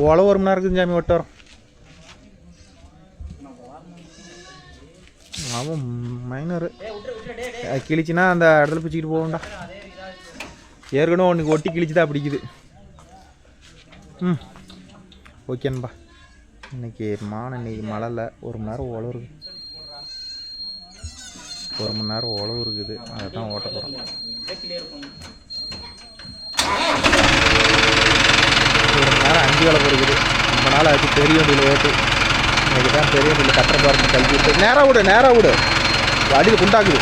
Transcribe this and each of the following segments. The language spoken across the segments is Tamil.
ஓலை 1 மணி நேரம் இருக்குது சாமி ஓட்டு வரோம். அவன் மைனரு கிழிச்சுன்னா அந்த இடத்துல பிடிச்சிக்கிட்டு போகண்டா. ஏற்கனவே ஒன்றுக்கு ஒட்டி கிழிச்சு தான் பிடிக்குது. ஓகேன்பா. இன்னைக்கு மழை இல்லை. 1 மணி நேரம் உழவு இருக்குது. 1 மணி நேரம் உழவு இருக்குது. அதை தான் ஓட்ட போகிறோம். 1 மணி நேரம் 5 கிலோ இருக்குது. ரொம்ப நாள் ஆச்சு பெரிய வண்டியில் ஓட்டு. இன்னைக்கு தான் பெரிய வண்டியில் கட்டுற பாருங்க கல்வி விட்டு. நேராக விடு அடியில் குண்டாக்குது.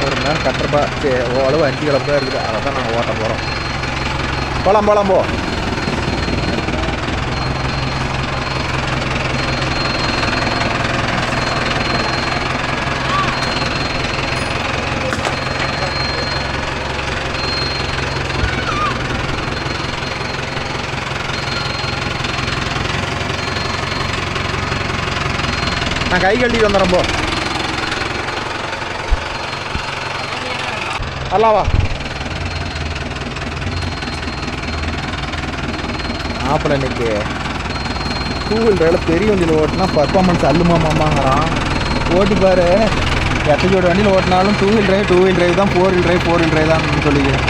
ஒரு மணி நேரம் கட்டுறப்பா அளவு 5 கிலோ தான் இருக்குது. அதை தான் நாங்கள் ஓட்ட போகிறோம். போகலாம் போ. நான் கை கட்டிட்டு வந்துடுறேன். போ அல்லாவா மாப்பிள்ள இன்னைக்கு 2 வீலரில் பெரிய வண்டியில் ஓட்டினா பர்ஃபார்மன்ஸ் அல்லுமாமாங்கிறான். ஓட்டி பாரு. எத்தனையோட வண்டியில் ஓட்டினாலும் 2 வீல் டிரைவ் தான் 4 வீல் டிரைவ் தான் சொல்லிக்கிறேன்.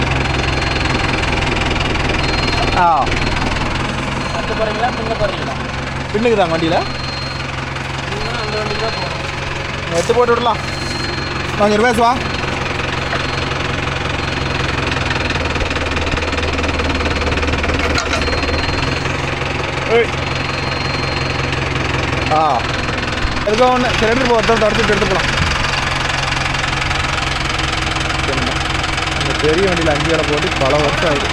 பின்னுக்கு தான் வண்டியில் எடுத்து போட்டு விடலாம். கொஞ்சம் பேசுவா. எதுக்கும் ஒன்று சரி எடுத்துட்டு ஒருத்தர் தொடச்சிட்டு எடுத்து போகலாம். அந்த பெரிய வண்டியில் 5 கிலோ போட்டு பல வருஷம் ஆகுது.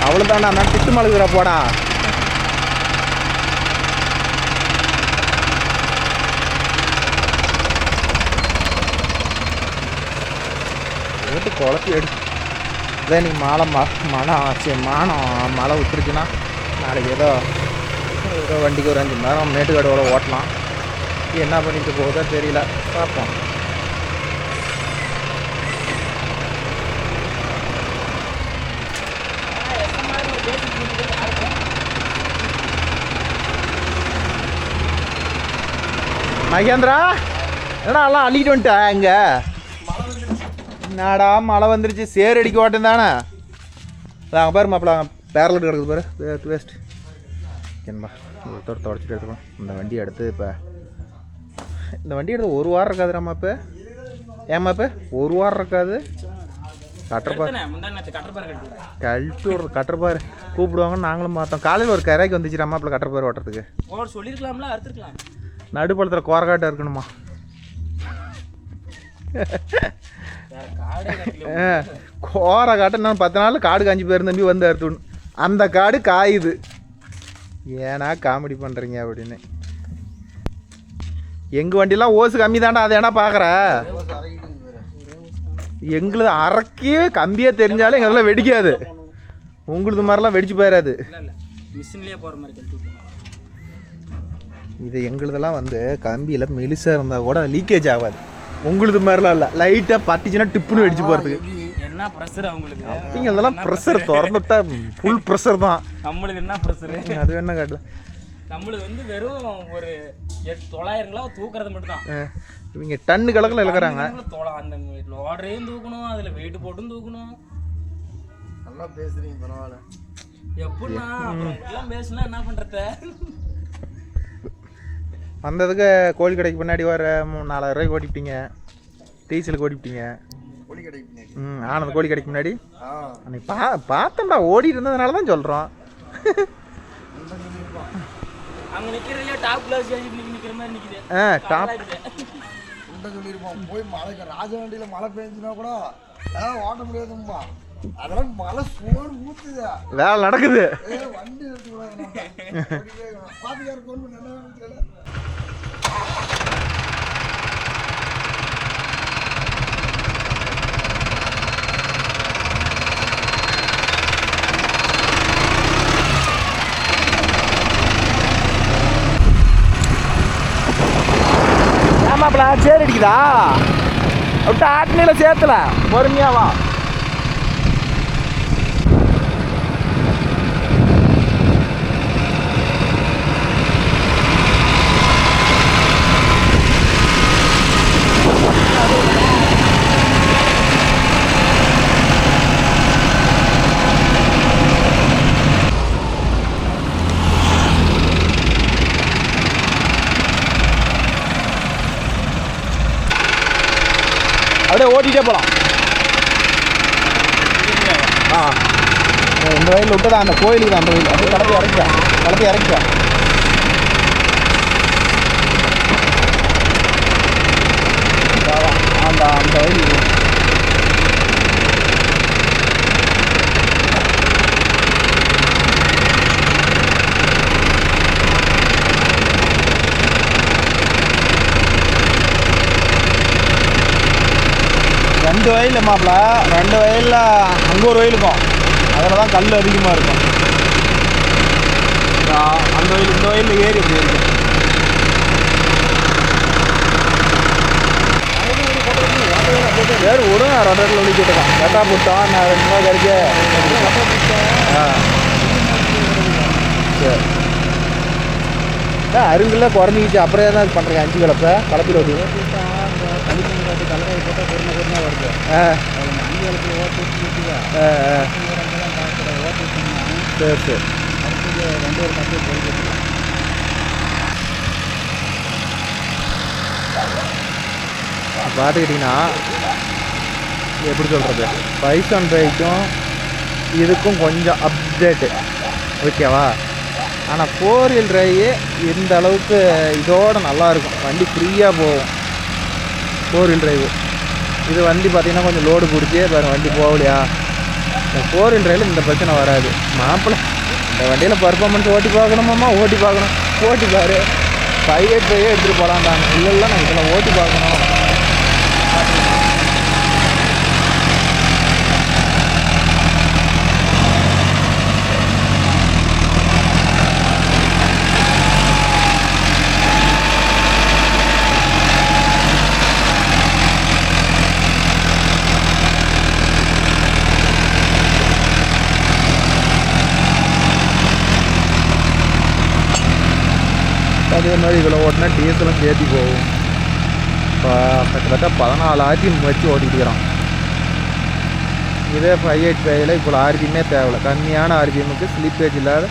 அவ்வளோ தாண்டா நான் திட்டு மழுகுறா போடா. போட்டு குழப்பி எடுத்து இதே நீ மழை விட்டுருச்சுன்னா நாளைக்கு ஏதோ வண்டிக்கு ஒரு 5 மணி நேரம் மேட்டுக்காடோட ஓட்டலாம். என்ன பண்ணிட்டு போகுதோ தெரியல. பார்ப்போம். மகேந்திரா என்னடா எல்லாம் அள்ளிட்டு வந்துட்டா? இங்கே என்னடா மழை வந்துருச்சு. சேரடிக்கு ஓட்டம் தானே. அங்கே பாரு மாப்பிள்ள பேரலட் கிடக்குது பாரு. வேஸ்ட் என்பா தொடச்சிட்டு எடுத்துக்கணும். இந்த வண்டி எடுத்து இப்போ இந்த வண்டி எடுத்து 1 வாரம் இருக்காதுராம்மா. இப்போ ஏம்மா இப்போ 1 வாரம் இருக்காது. கட்டுறப்பாரு கழட்டி விடுறது. கட்டுறப்பாரு கூப்பிடுவாங்க. நாங்களும் பார்த்தோம். காலையில் ஒரு கரைக்கு வந்துச்சுராம்மா. அப்போ கட்டுறப்பாரு ஓட்டுறதுக்கு சொல்லியிருக்கலாம்ல. அறுத்துருக்கலாம். நடுப்பழத்தில் கோரக்காட்டை இருக்கணுமா. கோரை காட்டை நான் 10 நாள் காடு காஞ்சி போயிருந்து தம்பி வந்து அறுத்துணும். அந்த காடு காயுது. ஏன்னா காமெடி பண்ணுறீங்க அப்படின்னு. எங்கள் வண்டியெலாம் ஓசு கம்மி தாண்டா. அதை ஏன்னா பார்க்குற எங்களுது அரைக்கே கம்பியாக தெரிஞ்சாலும் எங்களெல்லாம் வெடிக்காது. உங்களுது மாதிரிலாம் வெடிச்சு போயிடாது. இது எங்களுதெல்லாம் வந்து கம்பியில் மெலிசாக இருந்தால் கூட லீக்கேஜ் ஆகாது. உங்களுது மாதிரிலாம் இல்லை. லைட்டாக பட்டிச்சுன்னா டிப்புன்னு வெடிச்சு போகிறதுக்கு என்ன ப்ரெஷர் அவங்களுக்கு. அப்படிங்க அதெல்லாம் ப்ரெஷர் திறந்துட்டா ஃபுல் ப்ரெஷர் தான். நம்மளுக்கு என்ன ப்ரெஷரு? அது என்ன காட்டல. நம்மளுக்கு வந்து வெறும் ஒரு 900 கிலோ தூக்குறது மட்டும் தான். இவங்க டன்னு கணக்கில் இழுக்கிறாங்க. அந்த லோடரையும் தூக்கணும், அதில் வெயிட் போட்டும் தூக்கணும். நல்லா பேசுறீங்க பரவாயில்ல. எப்படின்னா எல்லாம் பேசுனா என்ன பண்ணுறது? வந்ததுக்கு கோழி கடைக்கு பின்னாடி வர 4000 ரூபாய்க்கு ஓட்டிவிட்டீங்க. டீசலுக்கு ஓட்டிவிட்டீங்க. ஆனந்த கோழி கடைக்கு முன்னாடி அன்னைக்கு பார்த்தோம்டா. ஓடிட்டு இருந்ததுனால தான் சொல்கிறோம். அங்கே நிற்கிறதுல டாப் கிளாஸ் நிற்கிற மாதிரி நிற்கிது. டாப் சொல்லியிருப்போம். போய் மழைக்கு ராஜவண்டியில் மழை பெஞ்சுனா கூட ஓட்ட முடியாதும்பா. அதெல்லாம் மழை சோறு ஊற்றுதா. வேலை நடக்குது. வண்டி எடுத்துக்கூடாது. பாத்துக்கார கொண்டு நல்லா. ஆமாப்பா சேர் அடிக்குதா? விட்டு ஆட்டினில சேர்த்துல பொறுமையாவா. அப்படியே ஓட்டிகிட்டே போகலாம். இந்த வயலில் விட்டு தான் அந்த கோயிலுக்கு தான் அந்த வயல் அப்படியே கடத்தி இறக்கிட்டா அந்த வயலுக்கு 2 வயல் மாப்பிள்ள, 2 வயலில் அங்கே ஒரு வயல் இருக்கும், அதில் தான் கல் அதிகமாக இருக்கும். அந்த வயல் இந்த வயலில் ஏறி அப்படி இருக்கும். சரி விடுங்க, 2 இடத்துல ஒழிக்கிட்டுருக்கான். கரெக்டாக போட்டோம், நான் 2 ரூபா கிடைக்க. சரி அருங்கில் குறைஞ்சிக்கிச்சு. அப்புறம் என்ன பண்ணுறேன் 5 கிளப்ப கலப்பில் வருது. சரி சரி பார்த்துக்கிட்டிங்கன்னா எப்படி சொல்கிறது, பைசான் பைக்கும் இதுக்கும் கொஞ்சம் அப்டேட்டு ஓகேவா. ஆனால் 4 வீல் டிரைவு இந்த அளவுக்கு இதோட நல்லாயிருக்கும். வண்டி ஃப்ரீயாக போகும் 4 வீல் டிரைவு. இது வண்டி பார்த்திங்கன்னா கொஞ்சம் லோடு பிடிச்சி பாருங்கள் வண்டி போகலையா. 4 வீல் டிரைவில் இந்த பிரச்சனை வராது. மாப்பிள்ளை இந்த வண்டியில் பர்ஃபார்மன்ஸ் ஓட்டி பார்க்கணுமாம்மா, ஓட்டி பார்க்கணும். ஓட்டி பாரு 585 எடுத்துகிட்டு போகலாம் தாங்க. இல்லை நான் இதெல்லாம் ஓட்டி பார்க்கணும். அதே மாதிரி இதில் ஓட்டினா டீசலும் சேர்த்தி போகும். இப்போ கிட்டத்தட்ட 14 RPM வச்சு ஓட்டிக்கிறான். இதே 585ல் இப்போ RPMே தேவையில்லை. கம்மியான RPMக்கு ஸ்லிப்பேஜ் இல்லாத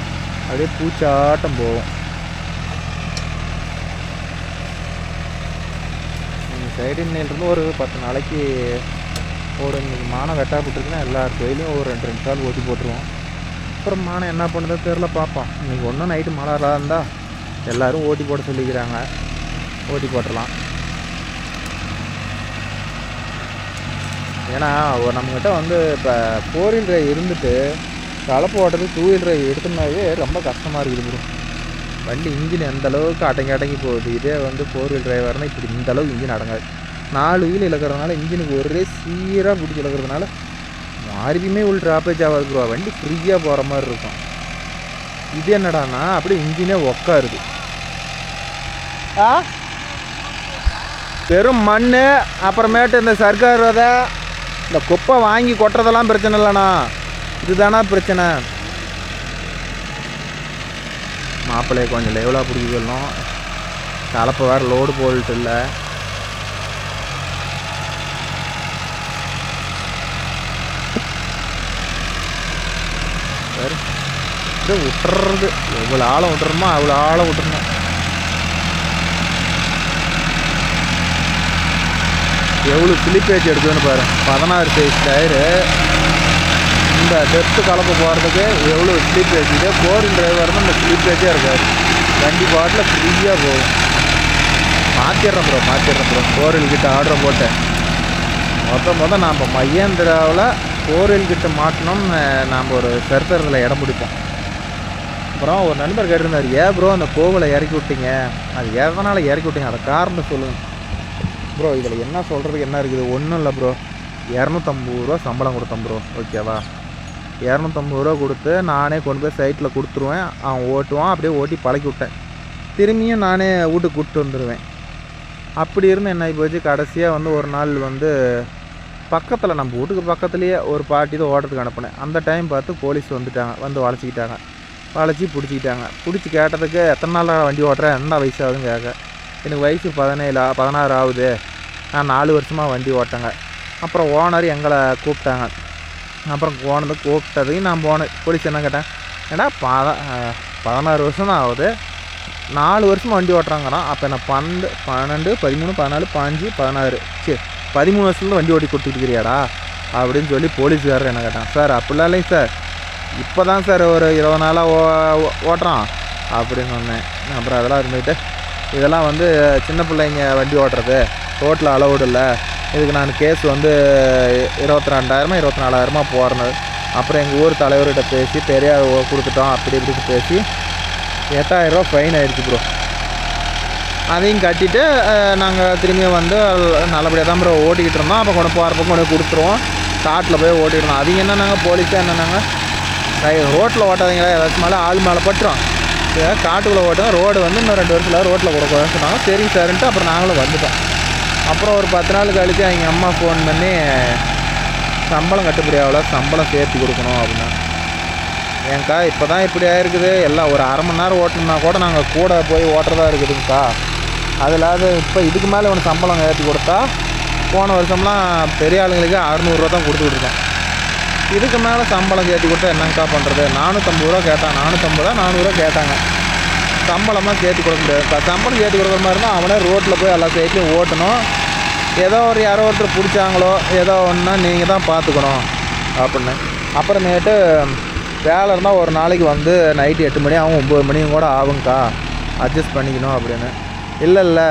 அப்படியே பூச்சாட்டம் போகும். சைடு இன்னிலிருந்து ஒரு 10 நாளைக்கு ஓடும். இன்றைக்கி மானம் வெட்டாப்பட்டுருக்குன்னா எல்லா கோயிலையும் ஒரு 2 சால் ஓட்டி போட்டுருவோம். அப்புறம் மானம் என்ன பண்ணுறதோ தெரில, பார்ப்போம். இன்றைக்கி ஒன்றும் நைட்டு மழை இருந்தால் எல்லோரும் ஓட்டி போட சொல்லிக்கிறாங்க, ஓட்டி போட்டுடலாம். ஏன்னா நம்மக்கிட்ட வந்து இப்போ 4 வீல் டிரைவ் இருந்துட்டு கலப்பு ஓட்டுறது 2 வீல் டிரைவ் எடுத்தோம்னாவே ரொம்ப கஷ்டமாக இருக்குது. வண்டி இன்ஜின் எந்த அளவுக்கு அடங்கி போகுது. இதே வந்து 4 வீல் டிரைவர்னால் இப்படி இந்த அளவுக்கு இன்ஜின் அடங்காது. 4 வீல் இழக்கிறதுனால இன்ஜினுக்கு ஒரே சீராக பிடிச்சி இழக்கிறதுனால RPMே உள்ள ட்ராப்பேஜ் ஆகாது. வண்டி ஃப்ரீயாக போகிற மாதிரி இருக்கும். இது என்னடானா அப்படியே இன்ஜினே உக்காருது. வெறும் மண், அப்புறமேட்டு இந்த சர்க்கார் விதை, இந்த குப்பை வாங்கி கொட்டுறதெல்லாம் பிரச்சனை இல்லைண்ணா, இதுதானா பிரச்சனை. மாப்பிள்ளையை கொஞ்சம் லெவலாக பிடிக்கணும். கலப்பை வேறு லோடு போல்ட்டு இல்லை. சரி இது விட்டுறது எவ்வளோ ஆழம் விட்டுறோமோ அவ்வளோ ஆழம் விட்டுறணும். எவ்வளோ ஸ்லிப்பேஜ் எடுக்குதுன்னு பாரு. 16 சைஸ் டயரு. இந்த டெப்த்து கலப்பை போகிறதுக்கு எவ்வளோ ஸ்லிப்பேஜ். இதே 4 வீல் டிரைவர் தான் இந்த ஸ்லிப்பேஜே இருக்காது. வண்டி பாட்டில் ஃப்ரீயாக போகும். மாற்றிடுறேன் ப்ரோ 4 வீல் கிட்ட ஆர்டரை போட்டேன். மொத்தம் நாம் மகேந்திராவில் 4 வீல் கிட்ட மாட்டினோம்னு நாம் ஒரு சர்த்தரத்தில் இடம் பிடிப்போம். அப்புறம் ஒரு நண்பர் கேட்டிருந்தார், ஏன் ப்ரோ அந்த கோவிலை இறக்கி விட்டீங்க, அது எதனால் இறக்கி விட்டீங்க, அதை காரணம் சொல்லுங்கள். ப்ரோ இதில் என்ன சொல்கிறதுக்கு என்ன இருக்குது, ஒன்றும் இல்லை ப்ரோ. 250 ரூபா சம்பளம் கொடுத்தேன் ப்ரோ ஓகேவா. 250 ரூபா கொடுத்து நானே கொண்டு போய் சைட்டில் கொடுத்துருவேன். அவன் ஓட்டுவான். அப்படியே ஓட்டி பழக்கி விட்டேன். திரும்பியும் நானே வீட்டுக்கு கூப்பிட்டு வந்துடுவேன். அப்படி இருந்து என்ன ஆகி போச்சு, கடைசியாக வந்து ஒரு நாள் வந்து பக்கத்தில் நம்ம வீட்டுக்கு பக்கத்துலேயே ஒரு பாட்டி தான் ஓட்டுறதுக்கு அனுப்பினேன். அந்த டைம் பார்த்து போலீஸ் வந்துட்டாங்க. வந்து வளைச்சிக்கிட்டாங்க. பிடிச்சிக்கிட்டாங்க. பிடிச்சி கேட்டதுக்கு எத்தனை நாள் வண்டி ஓட்டுறேன், என்ன வயசு ஆகுதுன்னு கேட்க. எனக்கு வயசு 16 ஆகுது, நான் 4 வருஷமாக வண்டி ஓட்டேங்க. அப்புறம் ஓனர் எங்களை கூப்பிட்டாங்க. அப்புறம் ஓனர் கூப்பிட்டதையும் நான் போனேன். போலீஸ் என்ன கேட்டேன், ஏன்னா 16 வருஷம் தான் ஆகுது, 4 வருஷமாக வண்டி ஓட்டுறாங்கன்னா அப்போ நான் 12, 13, 14, 15, 16 சரி 13 வருஷத்துல வண்டி ஓட்டி கொடுத்துட்டுக்கிறியாடா அப்படின்னு சொல்லி போலீஸ்காரர் என்ன கேட்டான். சார் அப்படிலாம் இல்லைங்க சார், இப்போ தான் சார் ஒரு 20 நாளாக ஓட்டுறான் அப்படின்னு சொன்னேன். அப்புறம் அதெல்லாம் இருந்துக்கிட்டு இதெல்லாம் வந்து சின்ன பிள்ளைங்க வண்டி ஓட்டுறது ரோட்டில் அலௌடு இல்லை, இதுக்கு நான் கேஸ் வந்து 22,000 24,000 போடுறது. அப்புறம் எங்கள் ஊர் தலைவர்கிட்ட பேசி பெரியார் கொடுத்துட்டோம் அப்படி இப்படி பேசி 8,000 ரூபா ஃபைன் ஆயிடுச்சு ப்ரோ. அதையும் கட்டிட்டு நாங்கள் திரும்பியும் வந்து நல்லபடியாக தான் ப்ரோ ஓட்டிக்கிட்டு இருந்தோம். அப்போ கொண்டு போகிறப்ப கொண்டு கொடுத்துருவோம், காட்டில் போய் ஓட்டிகிட்டு இருந்தோம். அவங்க என்னன்னாங்க, போலீஸாக என்னன்னாங்க, ரோட்டில் ஓட்டாதீங்களா, ஏதாச்சும் மேலே ஆள் மேலே பட்டுரும், காட்டுக்குள்ளே ஓட்டுங்க, ரோடு வந்து இன்னும் 2 வருஷத்தில் ரோட்டில் கொடுக்கணும்னு சொன்னாங்க. சரிங்க சார்ன்ட்டு அப்புறம் நாங்களும் வந்துட்டோம். அப்புறம் ஒரு 10 நாள் கழித்து எங்கள் அம்மா ஃபோன் பண்ணி சம்பளம் கட்டுப்படி ஆகல, சம்பளம் சேர்த்து கொடுக்கணும் அப்படின்னா. ஏன்க்கா இப்போ தான் இப்படி ஆயிருக்குது, எல்லாம் ஒரு அரை மணி நேரம் ஓட்டணும்னா கூட நாங்கள் கூட போய் ஓட்டுறதா இருக்குதுங்கக்கா, அது இல்லாத இப்போ இதுக்கு மேலே ஒன்று சம்பளம் ஏற்றி கொடுத்தா போன வருஷம்லாம் பெரிய ஆளுங்களுக்கு 600 ரூபா தான் கொடுத்துக்கிட்டு இருக்கோம். இதுக்கு மேலே சம்பளம் ஏற்றி கொடுத்தா என்னங்கக்கா பண்ணுறது? 450 ரூபா கேட்டான், 400 ரூபா கேட்டாங்க. சம்பளமாக சேர்த்து கொடுக்க முடியாது. சம்பளம் சேர்த்து கொடுக்குற மாதிரி இருந்தால் அவனே ரோட்டில் போய் எல்லா சைட்லையும் ஓட்டணும். ஏதோ யாரோ ஒருத்தர் பிடிச்சாங்களோ ஏதோ ஒன்றா நீங்கள் தான் பார்த்துக்கணும் அப்படின்னு. அப்புறமேட்டு வேலை இருந்தால் ஒரு நாளைக்கு வந்து நைட்டு 8 மணி ஆகும், 9 மணியும் கூட ஆகுங்க்கா, அட்ஜஸ்ட் பண்ணிக்கணும் அப்படின்னு. இல்லை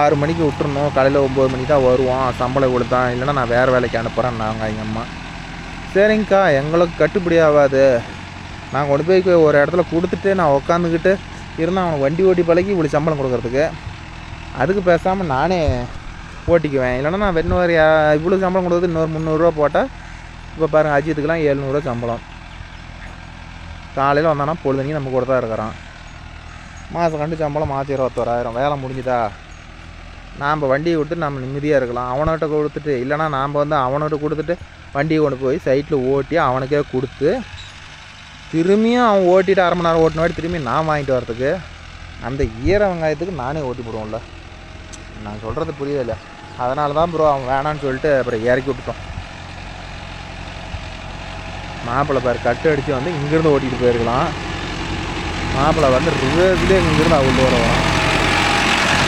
6 மணிக்கு விட்டுறணும், காலையில் 9 மணிக்கு தான் வருவான், சம்பளம் கொடுத்தான், இல்லைன்னா நான் வேறு வேலைக்கு அனுப்புகிறேன் நாங்கள் எங்கள் அம்மா. சரிங்கக்கா எங்களுக்கு கட்டுப்படி ஆகாது, நான் கொண்டு போய் ஒரு இடத்துல கொடுத்துட்டு நான் உக்காந்துக்கிட்டு இருந்தால் அவனுக்கு வண்டி ஓட்டி பழகி இவ்வளோ சம்பளம் கொடுக்குறதுக்கு, அதுக்கு பேசாமல் நானே ஓட்டிக்குவேன், இல்லைன்னா நான் இன்னொரு இவ்வளோ சம்பளம் கொடுக்குறது இன்னொரு 300 ரூபா போட்டால் இப்போ பாருங்கள் அஜித்துக்கெலாம் 700 ரூபா சம்பளம். காலையில் வந்தானா பொழுதுனைக்கு நம்ம கூட தான் இருக்கிறான். மாதம் கண்டு சம்பளம் மாதம் 21,000. வேலை முடிஞ்சுதா, நாம் வண்டியை கொடுத்துட்டு நம்ம நிம்மதியாக இருக்கலாம். அவன்கிட்ட கொடுத்துட்டு இல்லைனா நாம் வந்து அவன்கிட்ட கொடுத்துட்டு வண்டியை கொண்டு போய் சைட்டில் ஓட்டி அவனுக்கே கொடுத்து திரும்பியும் அவன் ஓட்டிட்டு அரை மணி நேரம் ஓட்டின திரும்பி நான் வாங்கிட்டு வரதுக்கு அந்த ஈர வெங்காயத்துக்கு நானே ஓட்டி போடுவோம்ல. நான் சொல்கிறது புரியல, அதனால தான் ப்ரோ அவன் வேணான்னு சொல்லிட்டு அப்புறம் இறக்கி விட்டுட்டோம். மாப்பிள்ளை பேர் கட்டு அடித்து வந்து இங்கேருந்து ஓட்டிகிட்டு போயிருக்கலாம். மாப்பிள்ளை வந்து ரிவர்ஸ்லேயே இங்கேருந்து அவ்வளோ தூரம் வரும்.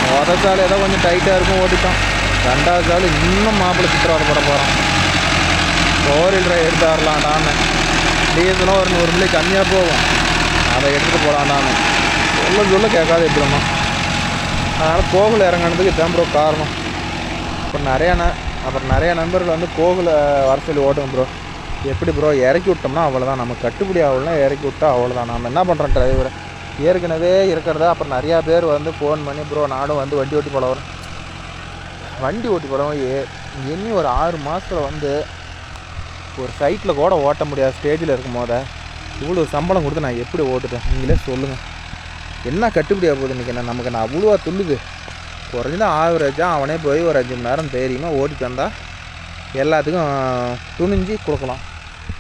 மொதல் சாலை ஏதோ கொஞ்சம் டைட்டாக இருக்கும் ஓட்டிட்டோம். 2வது சாலை இன்னும் மாப்பிள்ளை சித்திரவதை போகிறான். 4 வீலரை எடுத்து வரலான்டான்னு, டீசலும் ஒரு 100 மில்லி கம்மியாக போகும், அதை எடுத்துகிட்டு போகலான்டான்னு சொல்ல கேட்காது எப்படிமா. அதனால் கோவில் இறங்கினதுக்கு இதான் ப்ரோ காரணம். அப்புறம் நிறையா நண்பர்கள் வந்து கோவில் வர சொல்லி ஓட்டுங்க ப்ரோ. எப்படி ப்ரோ இறக்கி விட்டோம்னா அவ்வளோதான், நம்ம கட்டுப்படி ஆகலன்னா இறக்கி விட்டா அவ்வளோதான். நம்ம என்ன பண்ணுறோம், டிரைவரை ஏற்கனவே இருக்கிறதா. அப்புறம் நிறையா பேர் வந்து ஃபோன் பண்ணி ப்ரோ நானும் வந்து வண்டி ஓட்டி பழகிறேன், வண்டி ஓட்டி பழகும் இனி ஒரு 6 மாதத்தில் வந்து ஒரு சைட்டில் கூட ஓட்ட முடியாது ஸ்டேஜில் இருக்கும் போத இவ்வளோ சம்பளம் கொடுத்து நான் எப்படி ஓட்டுட்டேன் நீங்களே சொல்லுங்கள். என்ன கட்டுப்படியாக போகுது இன்றைக்கி என்ன நமக்கு நான் அவ்வளோவா துள்ளுது. குறைஞ்சதான் ஆவரேஜாக அவனே போய் ஒரு 5 மணி நேரம் தைரியமாக ஓட்டிட்டு வந்தால் எல்லாத்துக்கும் துணிஞ்சு கொடுக்கலாம்.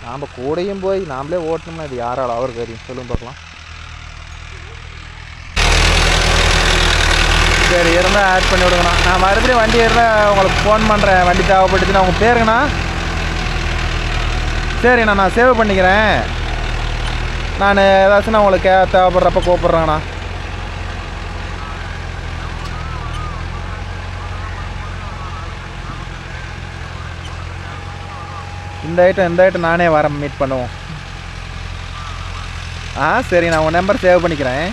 நாம் கூடையும் போய் நாம்ளே ஓட்டணும்னா இது யாரால் அவருக்கு தெரியும் சொல்லுங்க பார்க்கலாம். சரி இருந்தால் ஆட் பண்ணி விடுங்கண்ணா, நான் மறுபடியும் வண்டி இருந்தால் உங்களுக்கு ஃபோன் பண்ணுறேன். வண்டி தேவைப்பட்டுச்சுன்னா உங்கள் பேருங்கண்ணா? சரிண்ணா நான் சேவ் பண்ணிக்கிறேன். நான் ஏதாச்சும் உங்களுக்கு தேவைப்படுறப்ப கூப்பிட்றேங்கண்ணா. இந்த ஐட்டம் நானே வரேன், மீட் பண்ணுவோம். சரி நான் உங்கள் நம்பர் சேவ் பண்ணிக்கிறேன்.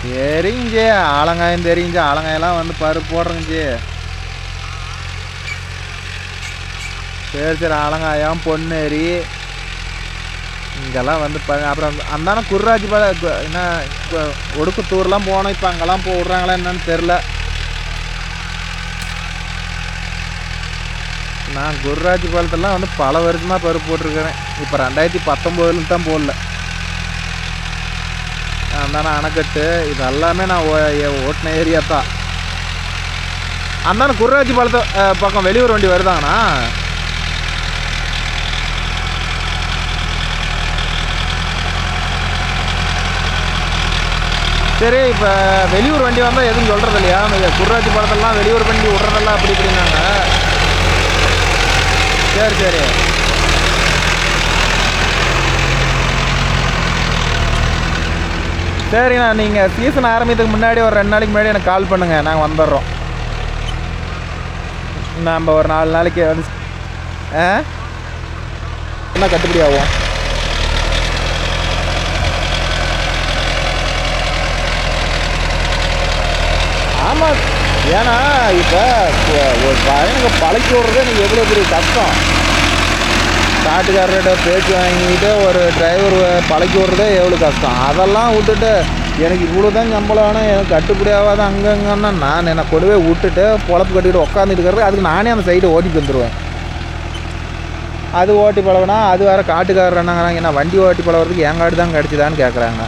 சரிங்க ஆலங்காயம் தெரியுங்க, ஆலங்காயெல்லாம் வந்து பருப்பு போடுறேங்க. சரி ஆலங்காயம் பொன்னேரி இங்கெல்லாம் வந்து அப்புறம் அந்தான குர்ராஜி என்ன ஒடுக்குத்தூர்லாம் போனோம். இப்போ அங்கெல்லாம் விட்றாங்களா என்னன்னு தெரில. நான் குர்ராஜி பாலத்தெல்லாம் வந்து பல வருஷமாக பருப்பு போட்டிருக்கிறேன். இப்போ 2019 தான் போடல. அந்தான அணைக்கட்டு இது எல்லாமே நான் ஓட்டின ஏரியா தான். அந்தான குர்ராஜி பாலத்தை பக்கம் வெளியூர் வண்டி வருதாங்கண்ணா? சரி இப்போ வெளியூர் வண்டி வந்தால் எதுவும் சொல்கிறது இல்லையா? குர்ராஜி பாலத்தெல்லாம் வெளியூர் வண்டி விட்றதெல்லாம் அப்படி இப்படின்னாங்க. சரி சரிண்ணா, நீங்கள் சீசன் ஆரம்பிக்கிறதுக்கு முன்னாடி ஒரு 2 நாளைக்கு முன்னாடி எனக்கு கால் பண்ணுங்கள், நாங்கள் வந்துடுறோம். நம்ம ஒரு 4 நாளைக்கு வந்து என்ன கட்டுப்படி ஆகும். ஆமாம், ஏன்னா இப்போ ஒரு பையனுக்கு பழக்கி விட்றது எனக்கு எவ்வளோ பெரிய கஷ்டம். காட்டுக்காரர்கிட்ட பேச்சு வாங்கிட்டு ஒரு டிரைவர் பழக்கி விட்றதே எவ்வளோ கஷ்டம். அதெல்லாம் விட்டுட்டு எனக்கு இவ்வளோ தான் சம்பளம் வேணும், எனக்கு கட்டுப்படி ஆகாது அங்கங்கன்னா நான் என்னை கொண்டுவே விட்டுட்டு பொழப்பு கட்டிக்கிட்டு உட்காந்துட்டு இருக்கிறது. அதுக்கு நானே அந்த சைட்டை ஓட்டிட்டு வந்துடுவேன். அது ஓட்டி பழகினா அது வேறு காட்டுக்காரர் என்னங்கிறாங்க, என்ன வண்டி ஓட்டி பழகிறதுக்கு என் காடு தான் கிடச்சிதான்னு கேட்குறாங்க.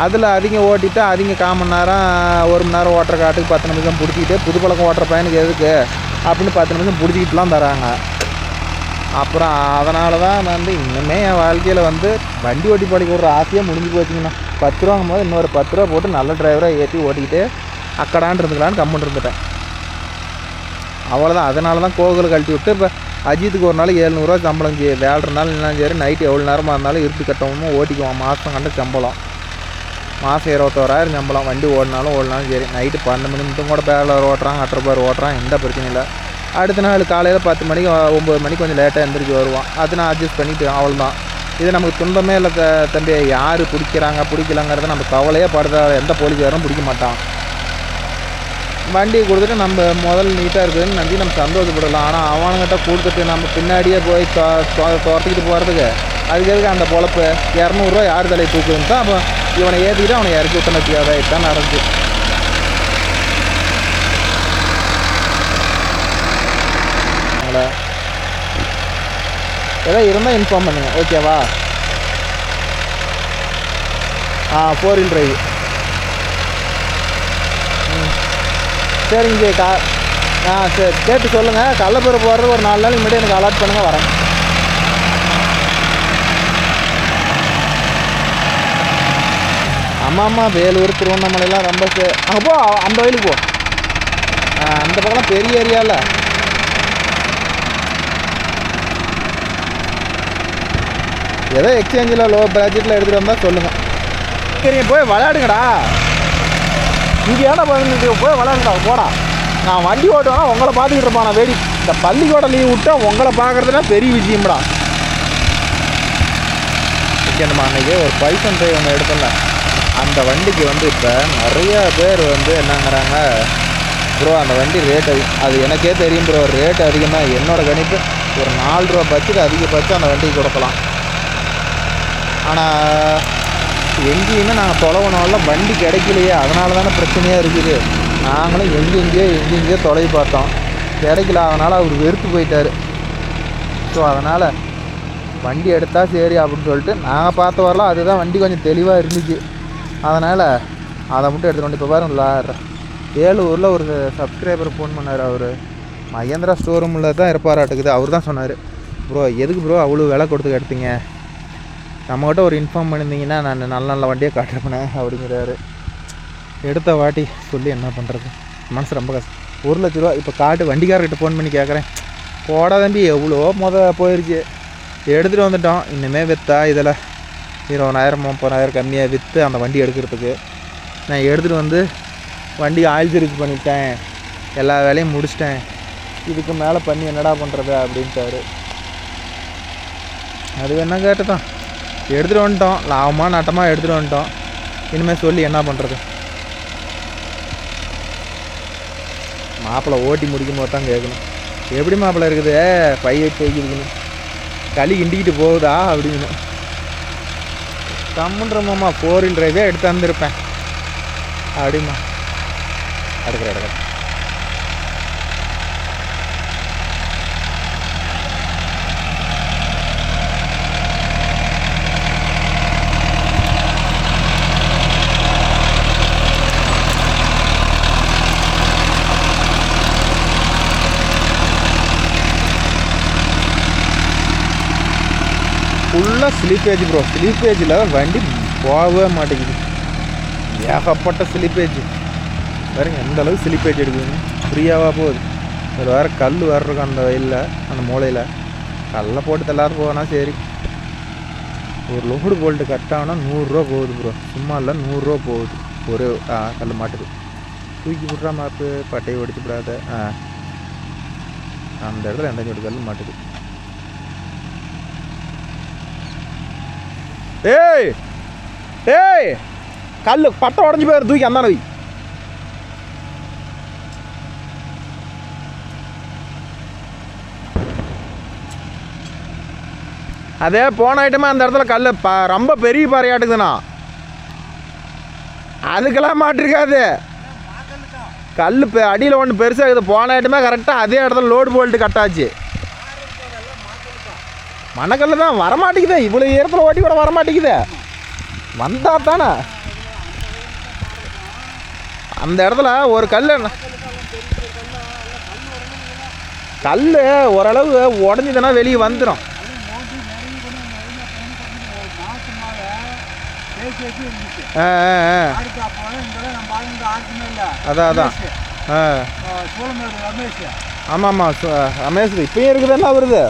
அதில் அதிக ஓட்டிட்டு அதிக 1/4 மணி நேரம் 1 மணி நேரம் ஓட்டுற காட்டுக்கு 10 நிமிஷம் பிடிச்சிக்கிட்டு புது பழக்கம் ஓட்டுற பையனுக்கு எதுக்கு அப்படின்னு 10 நிமிஷம் பிடிச்சிக்கிட்டுலாம் தராங்க. அப்புறம் அதனால தான் வந்து இன்னுமே என் வாழ்க்கையில் வந்து வண்டி ஓட்டி பழக்கி விட்ற ஆசையாக முடிஞ்சு போச்சுங்கண்ணா. 10 ரூபாங்கும் போது இன்னொரு 10 ரூபா போட்டு நல்ல டிரைவராக ஏற்றி ஓட்டிக்கிட்டு அக்கடான்னு இருந்துக்கலான்னு கம்முன்னு இருந்துட்டேன். அவ்வளோதான். அதனால தான் கோகுலை கழட்டி விட்டு இப்போ அஜித்துக்கு ஒரு நாள் 700 சம்பளம் வேலை நாள் இல்லைனாலும் சரி, நைட்டு எவ்வளோ நேரமாக இருந்தாலும் இருட்டு கட்டவும் ஓட்டிக்குவான். மாதம் கண்ட சம்பளம் மாதம் 21,000 சம்பளம். வண்டி ஓடினாலும் சரி, நைட்டு 12 மணி மட்டும் கூட பேரில் ஓட்டுறான், 8 ரூபாய் ஓட்டுறான், எந்த பிரச்சனையும் இல்லை. அடுத்த நாள் காலையில் 10 மணிக்கு 9 மணிக்கு கொஞ்சம் லேட்டாக எழுந்திரிச்சு வருவான். அது நான் அட்ஜஸ்ட் பண்ணிவிட்டு அவ்வளோதான். இது நமக்கு துன்பமே இல்லை தம்பி. யார் பிடிக்கிறாங்க பிடிக்கலாங்கிறத நம்ம கவலையே படுற எந்த போலீஸ்காரும் பிடிக்க மாட்டான். வண்டியை கொடுத்துட்டு நம்ம முதல் நீட்டாக இருக்குதுன்னு நம்பி நம்ம சந்தோஷப்படலாம். ஆனால் அவனுங்கிட்ட கொடுத்துட்டு நம்ம பின்னாடியே போய் துரத்திக்கிட்டு போகிறதுக்கு அதுக்கு எதுக்கு அந்த பொழப்பு? 200 ரூபா யார் தலையை தூக்குதுன்னு தான் அப்போ இவனை ஏற்றிக்கிட்டு அவனை இறக்கி விட்டன வச்சுக்காத. இதுதான் நடந்துச்சு. ஏதாவது இருந்தால் இன்ஃபார்ம் பண்ணுங்க, ஓகேவா? 4 வீல் டிரைவ். சரிங்க சரி, கேட்டு சொல்லுங்கள். கள்ளப்பெரு போகிறது ஒரு 4 நாளைக்கு முன்னாடி எனக்கு அலாட் பண்ணுங்கள், வரேன். ஆமாம், வேலூர் திருவண்ணாமலைலாம் ரொம்ப அங்கே போ, அந்த வயலுக்கு போ. அந்த பக்கம்லாம் பெரிய ஏரியாவில் ஏதோ எக்ஸ்சேஞ்சில் லோ பட்ஜெட்டில் எடுத்துகிட்டு வந்தால் சொல்லுங்கள். சரி, போய் விளையாடுங்கடா. இங்கே ஏன்னா போய் விளையாடுங்கடா, போடா. நான் வண்டி ஓட்டுவேன்னா உங்களை பார்த்துக்கிட்டு இருப்பான். நான் இந்த பள்ளிக்கூட லீவ் விட்டா உங்களை பார்க்குறதுனா பெரிய விஷயம்டா. ஓகேம்மா, அன்றைக்கி ஒரு பைசன் டிரைவ் ஒன்று எடுத்தல, அந்த வண்டிக்கு வந்து இப்போ நிறையா பேர் வந்து என்னங்கிறாங்க, ப்ரோ அந்த வண்டி ரேட் அது எனக்கே தெரியும் ப்ரோ, ரேட் அதிகம் தான். என்னோடய கணிப்பு ஒரு 4 ரூபா பட்ஜெட் அதிகபட்சம் அந்த வண்டிக்கு கொடுக்கலாம். ஆனால் எங்கேயுமே நாங்கள் தொலைவுனால வண்டி கிடைக்கலையே, அதனால தானே பிரச்சனையாக இருக்குது. நாங்களும் எங்கெங்கேயோ தொலைவி பார்த்தோம், கிடைக்கல. அதனால் அவர் வெறுத்து போயிட்டார். ஸோ அதனால் வண்டி எடுத்தால் சரி அப்படின்னு சொல்லிட்டு நாங்கள் பார்த்த வரலாம். அதுதான் வண்டி கொஞ்சம் தெளிவாக இருந்துச்சு. அதனால் அதை மட்டும் எடுத்துகிட்டு வந்து இப்போ பாருங்களா, வேலூரில் ஒரு சப்ஸ்கிரைபர் ஃபோன் பண்ணார். அவர் மகேந்திரா ஸ்டோரூமில் தான் இருப்பாராட்டுக்குது. அவர் தான் சொன்னார், ப்ரோ எதுக்கு ப்ரோ அவ்வளோ விலை கொடுத்து எடுத்தீங்க, நம்மகிட்ட ஒரு இன்ஃபார்ம் பண்ணியிருந்தீங்கன்னா நான் நல்ல நல்ல வண்டியை காட்டுறேன் அப்படிங்கிறாரு. எடுத்த வாட்டி சொல்லி என்ன பண்ணுறது, மனசு ரொம்ப கஷ்டம். 1 லட்ச ரூபா இப்போ வண்டிக்காரர்கிட்ட ஃபோன் பண்ணி கேட்குறேன், போடா தம்பி எவ்வளோ போயிடுச்சு, எடுத்துகிட்டு வந்துட்டோம். இன்னுமே விற்றா இதில் 20,000 30,000 கம்மியாக விற்று அந்த வண்டி எடுக்கிறதுக்கு நான் எடுத்துகிட்டு வந்து வண்டி ஆயில் சர்வீஸ் பண்ணிட்டேன், எல்லா வேலையும் முடிச்சிட்டேன், இதுக்கு மேலே பண்ணி என்னடா பண்ணுறது அப்படின்ட்டாரு. அது வேணா கேட்டு தான் எடுத்துகிட்டு வந்துட்டோம், லாபமாக நட்டமாக எடுத்துகிட்டு வந்துட்டோம். இனிமேல் சொல்லி என்ன பண்ணுறது? மாப்பிள்ளை ஓட்டி முடிக்கும் போது தான் கேட்கணும், எப்படி மாப்பிள்ளை இருக்குது 5.8 போய்க்குதுன்னு, களி கிண்டிக்கிட்டு போகுதா அப்படின்னு. கம்முன்றமாம்மா 4 வீல் டிரைவே எடுத்து வந்துருப்பேன் அப்படிமா. எடுக்கிறேன் ஃபுல்லாக ஸ்லிப்பேஜ் ப்ரோ. ஸ்லிப்பேஜில் வண்டி போகவே மாட்டேங்குது, ஏகப்பட்ட ஸ்லிப்பேஜ். வேறுங்க எந்த அளவுக்கு ஸ்லிப்பேஜ் எடுக்குதுங்க, ஃப்ரீயாவாக போகுது. ஒரு வேறு கல் வேறு அந்த வயலில் அந்த மூலையில் கல்லை போட்டு எல்லாரும் போனால் சரி. ஒரு லோடு போல்ட்டு கரெக்டானா 100 ரூபா போகுது ப்ரோ. சும்மா இல்லை 100 ரூபா போகுது. ஒரு கல் மாட்டுது. தூக்கி விட்றா மாப்பு, பட்டையை ஒடிச்சு விடாத. அந்த இடத்துல 85 கல் மாட்டுது. ஏய் ஏய் கல் பட்டை உடஞ்சி போயிரு, தூக்கி அந்த வை. அதே போன ஐட்டமே அந்த இடத்துல கல் ரொம்ப பெரிய பாறையாட்டுக்குதுண்ணா. அதுக்கெல்லாம் மாட்டிருக்காது. கல் அடியில் ஒன்று பெருசாக இருக்குது. போன ஐட்டமே கரெக்டாக அதே இடத்துல லோடு போல்ட்டு கட்டாச்சு. மணக்கல் தான் வரமாட்டேங்குது. இவ்வளோ ஈரத்தில் ஓட்டி கூட வரமாட்டேங்குது. வந்தால் தானே அந்த இடத்துல ஒரு கல் ஓரளவு உடஞ்சிதுன்னா வெளியே வந்துடும். அதான் அதான் ஆமாம் ஆமாம் ரமேஷ் இப்பயும் இருக்குதுன்னா வருது.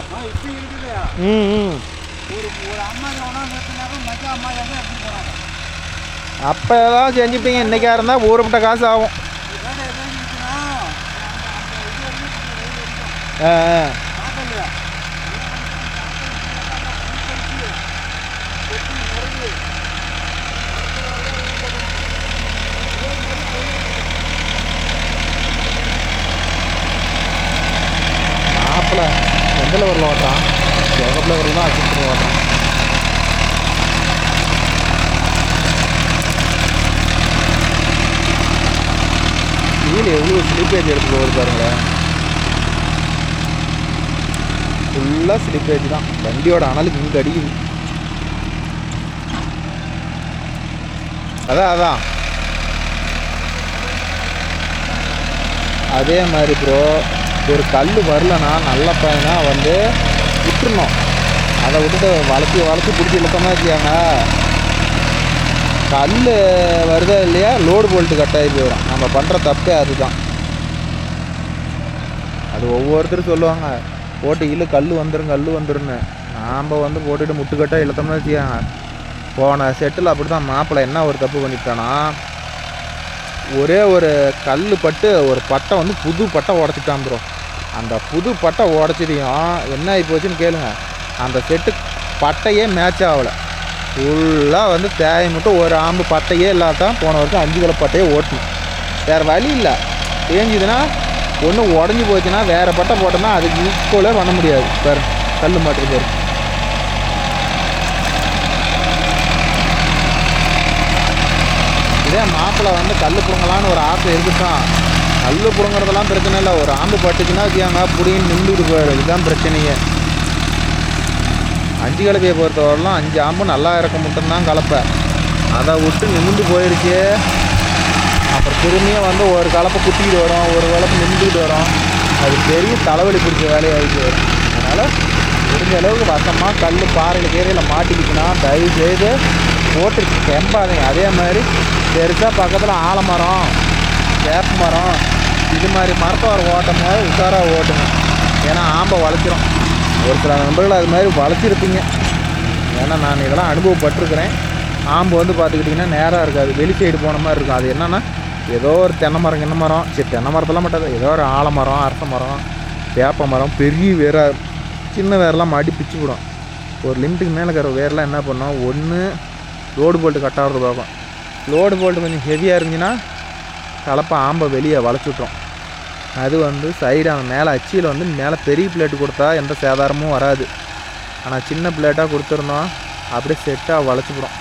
அப்போ ஏதாவது செஞ்சுட்டீங்க. இன்றைக்கா இருந்தால் ஊறப்பட்ட காசு ஆகும். மாப்பிள்ள எந்த வரல ஓட்டான், எங்கப்பில் வரல தான் அசிஸ்ட் ஓட்டான். கீழே எவ்வளோ ஸ்லிப்பேஜ் எடுத்துகிட்டு வருது பாருங்களேன். ஃபுல்லாக ஸ்லிப்பேஜ் தான். வண்டியோட அனலுக்கு இங்கே அடிக்குது. அதான் அதே மாதிரி ப்ரோ ஒரு கல் வரலன்னா நல்ல பையனா வந்து விட்டுருணும். அதை விட்டுட்டு வளர்ச்சி பிடிச்சி இழுக்கமாக வச்சுக்காங்க. கல் வருதா இல்லையா லோடு போல்ட்டு கட்டாகி போயிடும். நம்ம பண்ணுற தப்பே அதுதான். அது ஒவ்வொருத்தரும் சொல்லுவாங்க போட்டு கல் வந்துருன்னு. நாம் வந்து போட்டுட்டு முட்டுக்கட்டாக இழுத்தோம்னா வச்சுக்காங்க. போன செட்டில் அப்படி தான் மாப்பிள்ளை என்ன ஒரு தப்பு பண்ணிட்டானா, ஒரே ஒரு கல் பட்டு ஒரு பட்டை வந்து புது பட்டை உடச்சிட்டான் ப்ரோ. அந்த புது பட்டை உடச்சதையும் என்ன ஆகி போச்சுன்னு கேளுங்க, அந்த செட்டு பட்டையே மேட்ச் ஆகலை. ஃபுல்லாக வந்து தேயை மட்டும் ஒரு ஆம்பு பட்டையே இல்லாதான் போன வருஷம் 5 கிலோ பட்டையே ஓட்டணும். வேறு வழி இல்லை. தேஞ்சுதுன்னா ஒன்று உடஞ்சி போச்சுன்னா வேறு பட்டை போட்டோம்னா அதுக்கு ஈக்குவலாக பண்ண முடியாது. வேறு கல் மாட்டுக்கு பேர் இதே மாப்பிள்ளை வந்து கல் புடுங்கலான்னு ஒரு ஆசை இருக்குதான். கல் புடுங்கிறதெல்லாம் பிரச்சனை இல்லை. ஒரு ஆம்பு பட்டுச்சுன்னா வச்சுக்காங்க புடின்னு நின்றுட்டு போயிடும். இதுதான் பிரச்சனையே. 5 கலப்பையை பொறுத்தவரைலாம் 5 ஆம்பு நல்லா இறக்க மட்டும்தான் கலப்பை. அதை விட்டு நிமிந்து போயிடுச்சு. அப்புறம் திரும்பியும் வந்து ஒரு கலப்பை குத்திக்கிட்டு வரும், ஒரு கலப்பை நின்றுக்கிட்டு வரும். அது பெரிய தலைவலி பிடிச்ச வேலையாகிட்டு வரும். அதனால் முடிஞ்ச அளவுக்கு வசமாக கல் பாறையில் கீரையில் மாட்டிக்கிச்சுன்னா தயவு செய்து போட்டு கெம்பாதீங்க. அதே மாதிரி பெருசாக பக்கத்தில் ஆலமரம், வேப்ப மரம் இது மாதிரி மரத்தை வர ஓட்டும் போது உஷாராக ஓட்டுங்க. ஏன்னா ஆம்பை வளைச்சிரும். ஒரு சில நண்பர்கள் அது மாதிரி வளைச்சிருப்பீங்க. ஏன்னா நான் இதெல்லாம் அனுபவப்பட்டிருக்கிறேன். ஆம்பு வந்து பார்த்துக்கிட்டிங்கன்னா நேராக இருக்காது, வெளி சைடு போன மாதிரி இருக்கும். அது என்னென்னா ஏதோ ஒரு தென்னை மரம் சரி தென்னை மரத்தெல்லாம் மாட்டாது, ஏதோ ஒரு ஆலமரம், அரச மரம், வேப்ப மரம், பெரிய வேராக சின்ன வேரெல்லாம் மாட்டி பிச்சு விடும். ஒரு லிமிட்டுக்கு மேலே இருக்கிற வேரெலாம் என்ன பண்ணோம், ஒன்று லோடு போல்ட்டு கட்டாகிறது பார்க்கும். லோடு போல்ட்டு கொஞ்சம் ஹெவியாக இருந்துச்சுன்னா கலப்பை ஆம்பை வெளியே வளைச்சி விட்ரும். அது வந்து சைடு அந்த மேலே அச்சியில் வந்து மேலே பெரிய பிளேட்டு கொடுத்தா எந்த சேதாரமும் வராது. ஆனால் சின்ன பிளேட்டாக கொடுத்துருந்தோம் அப்படியே செட்டாக வளைச்சிவிடும்.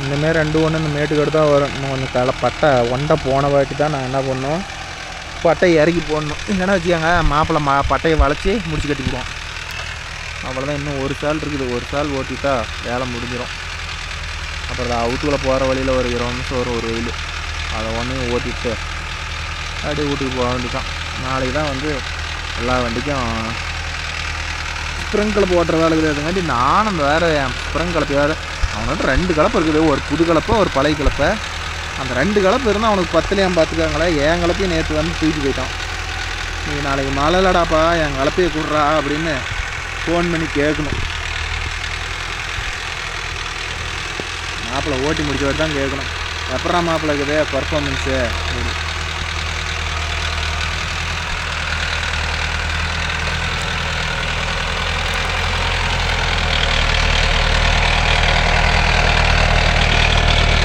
இந்தமாரி 2 இந்த மேட்டுக்கடு தான் வரும். இன்னும் கொஞ்சம் பட்டை ஒண்டை போன வாட்டி தான் நான் என்ன பண்ணோம், பட்டை இறக்கி போடணும். இல்லைன்னா வச்சுக்கோங்க மாப்பிள்ளை பட்டையை வளைச்சி முடிச்சு கட்டிக்கிடுவோம். அவ்வளோதான். இன்னும் ஒரு சால் இருக்குது. ஒரு சால் ஓட்டிட்டா வேலை முடிஞ்சிடும். அப்புறம் அவுட்டுக்குள்ளே போகிற வழியில் ஒரு 20 நிமிஷம் ஒரு வெயில் அதை ஒன்றையும் ஓட்டிட்டு அப்படியே வீட்டுக்கு போக வேண்டியதான். நாளைக்கு தான் வந்து எல்லா வண்டிக்கும் ஸ்ப்ரிங் கலப்பு ஓட்டுற வேலை கிடையாதுங்காட்டி நானும் அந்த வேறு என் ஸ்ப்ரிங் கலப்பையாவது அவன்கிட்ட 2 கலப்பு இருக்குது. ஒரு புது கலப்பை ஒரு பழைய கலப்பை. அந்த 2 கலப்பு இருந்தால் அவனுக்கு 10 பார்த்துக்காங்களே. என் கலப்பையும் நேற்று வந்து தூக்கி போயிட்டான். நீ நாளைக்கு மழை இல்லடாப்பா என் கலப்பையை கூடுறா அப்படின்னு ஃபோன் பண்ணி கேட்கணும். மாப்பிள்ளை ஓட்டி முடிச்சவர் தான் கேட்கணும், எப்படா மாப்பிள்ளை இருக்குது பர்ஃபார்மன்ஸு அப்படின்னு.